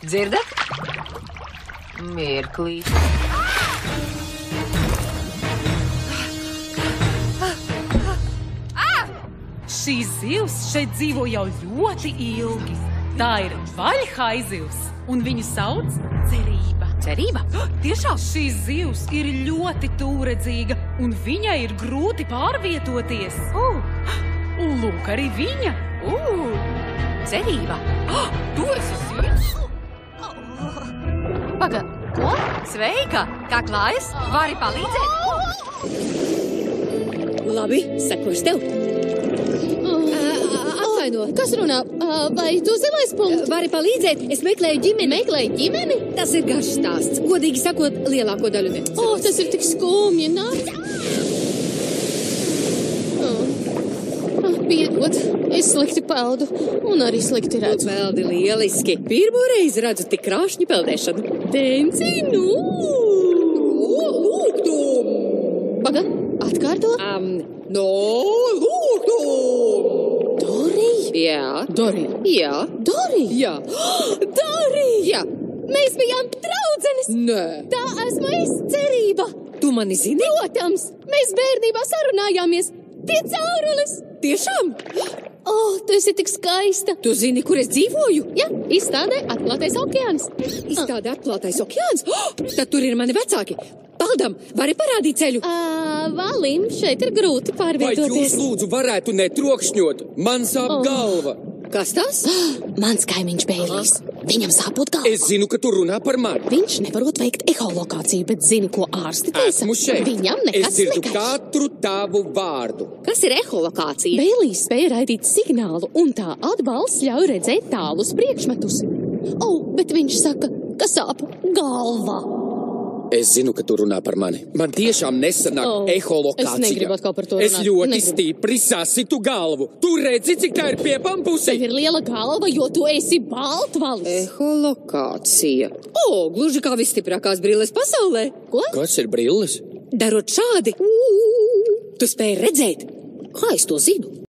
Dzirdat? Mirklīt. Šī zivs šeit dzīvo jau ļoti ilgi. Tā ir vaļhaizivs, un viņu sauc Cerība. Cerība? Tiešām šī zivs ir ļoti tūredzīga, un viņai ir grūti pārvietoties. Un lūk, arī viņa. Cerība. Tu esi zivs? Paga, ko? Sveika! Kā klājas? Vari palīdzēt? Labi, sekošu tev. Atvaino, kas runā? Vai tu zilais punkts? Vari palīdzēt? Es meklēju ģimeni. Meklēju ģimeni? Tas ir garš stāsts. Godīgi sakot, lielāko daļu neatceros. Tas ir tik skumji, nāc! Piedod, es slikti peldu un arī slikti redzu. Peldi lieliski. Pirmo reizi redzu tik krāšņu peldēšanu. Tenci, Lūk tu! Paga, atkārto? Lūk tu! Dori? Jā. Dori? Jā. Dori? Jā. Dori? Jā. Mēs bijām draudzenes. Nē. Tā esmu es, Cerība. Tu mani zini? Protams, mēs bērnībā sarunājāmies. Pie caurules. Tiešām? Tu esi tik skaista. Tu zini, kur es dzīvoju? Jā, izstādē Atklātais okeāns. Izstādē Atklātais okeāns? Tad tur ir mani vecāki. Paldam, vari parādīt ceļu? Valim, šeit ir grūti pārvietoties. Vai jūs lūdzu varētu netrokšņot? Man sāp galva. Kas tas? Mans kaimiņš Bēlīs. Viņam sāpot galva. Es zinu, ka tu runā par mani. Viņš nevarot veikt eholokāciju, bet zini, ko ārsti teica? Esmu šeit. Viņam nekas Es dzirdu nekaiš. katru tavu vārdu. Kas ir eholokācija? Bēlīs spēja raidīt signālu, un tā atbalsts ļauj redzēt tālus priekšmetus. Bet viņš saka, ka sāp galva. Es zinu, ka tu runā par mani. Man tiešām nesanāk eholokācija. Es negribu atkal par to runāt. Es ļoti stipri sasitu galvu. Tu redzi, cik tā ir pie pampusi? Tev ir liela galva, jo tu esi baltvalis. Eholokācija. Gluži kā visstiprākās brilles pasaulē. Ko? Kas ir brilles? Darot šādi, tu spēj redzēt. Kā es to zinu?